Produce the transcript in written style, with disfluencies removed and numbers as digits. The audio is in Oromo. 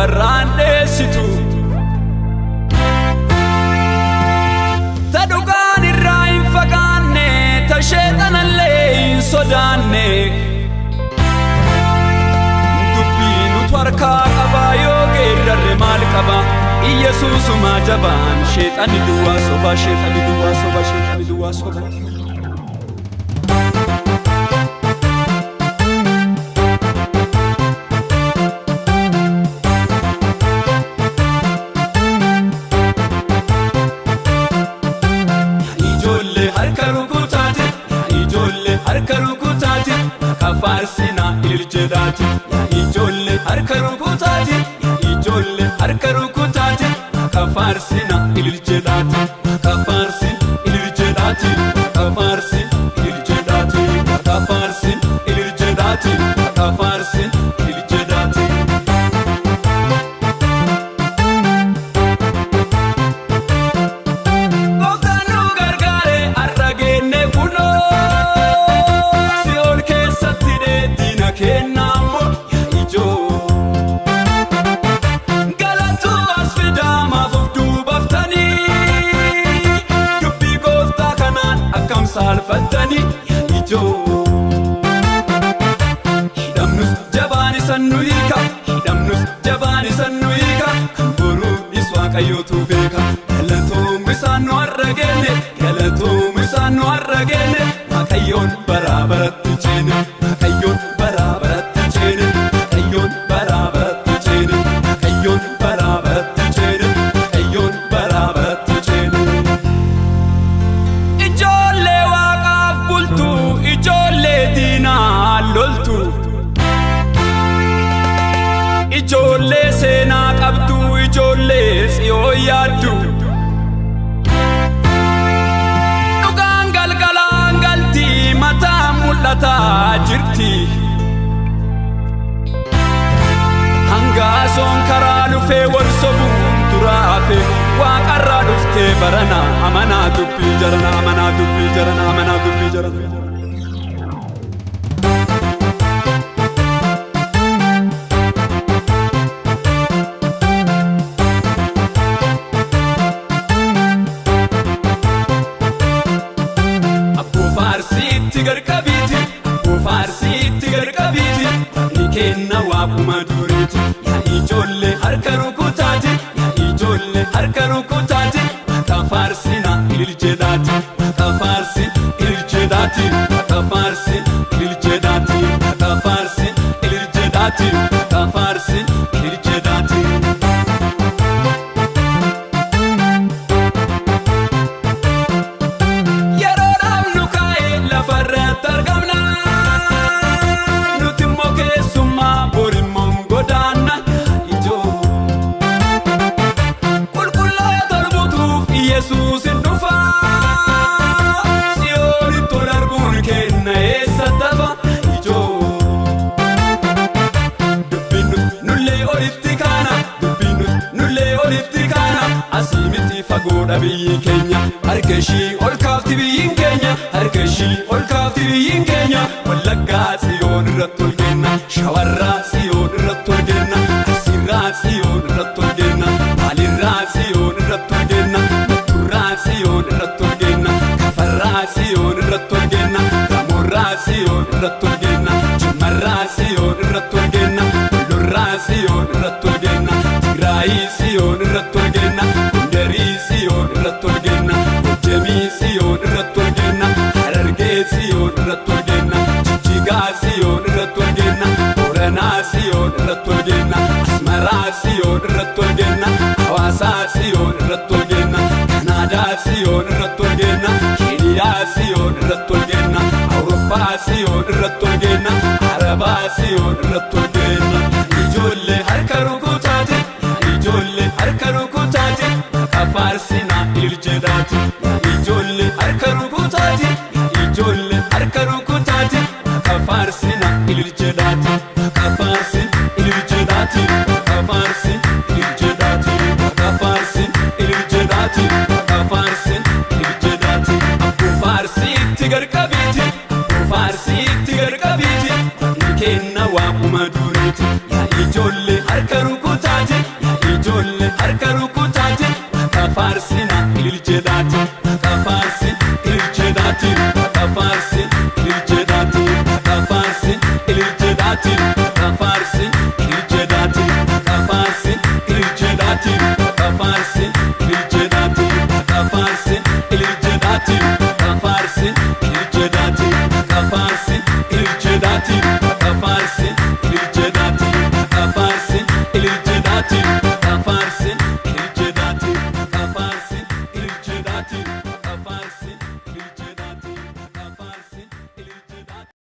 randeessitu ta dhugaan irraa hin fagaanne ta sheexanallee hin sodaanne dubbii nutu harkaa qabaa yoo geerrarre maal qaba Iyesuusuma jabaan sheexanni duwwaa soba sheexanni duwwaa soba sheexanni duwwaa soba Kafarsina ililjedati ijolle harka rukutati ijolle harka rukutati kafarsina ililjedati kafarsi ililjedati kafarsi ililjedati kafarsi ililjedati kafarsi ililjedati Bogdanu gargare arragenne kuno Kenamo ijo galatu asfidama fufdu baftani dubbi gofta kanan akam salfatani ijo hidamnus jabani sannuika hidamnus jabani sannuika kamburu iswaqayotu beka galatu misanu arragene makayon barabaratti chene makayon barabaratti chene makayon barabaratti chene makayon barabaratti chene makayon barabaratti chene ijolle waaqaaf bultu ijolle diinaa loltu ijolle seenaa qabdu ijolle siyoo yaaddu mul'ata jirti hangaasoon karaa dhufee wal sobuun duraafe waaqarraa dhuftee barana amanaa dubbii jarana amanaa dubbii jarana amanaa dubbii jarana Kenna waapuma dureeti yaa ijolle harka rukutaati yaa ijolle harka rukutaati kafarsina ililjedati kafarsi ililjedati kafarsi ililjedati kafarsi ililjedati kafarsi ililjedati Yeroodhaaf nu kaa'e lafarratti argamna Yesus indufa sioni tolargun kenna essa dava ijo dubbinu nulle olitti kana asimiti fagoda biyyin keenya harkashi ol kaafti biyyin keenya harkashi ol kaafti biyyin keenya wallagga siyon irratti ol kenna shawarra siyon irratti ol kenna asirra siyon irratti ol kenna alirra siyon irratti ol kenna Siyon rattorgenna kafarrasiyon rattorgenna kamorrasiyon rattorgenna chumarrasiyon rattorgenna lorrasiyon rattorgenna tigrayisiyon rattorgenna kunderisiyon rattorgenna kujemisiyon rattorgenna harargesiyon rattorgenna jijjigasiyon rattorgenna oranasiyon rattorgenna asmarasiyon rattorgenna hawasasiyon rattorgenna Siyon rattorgenna Kenya siyon rattorgenna Europa siyon rattorgenna Araba siyon rattorgenna ijolle harka rukutaati ijolle harka rukutaati kafarsina ililjedati ijolle harka rukutaati ijolle harka rukutaati kafarsina ililjedati kafarsi ililjedati kafarsi ililjedati kafarsi ililjedati kafarsin ililjedati kafarsitti garqabiti kafarsitti garqabiti kenna waapuma dureeti yaa ijolle harka rukutaati harka rukutaatiin Waaqa faarsina ilil jedhaatiin Waaqa faarsin ilil jedhaatiin Waaqa faarsin ilil jedhaatiin Waaqa faarsin ilil jedhaatiin Waaqa faarsin ilil jedhaatiin Waaqa faarsin ilil jedhaatiin Waaqa faarsin ilil jedhaatiin Waaqa faarsin ilil jedhaatiin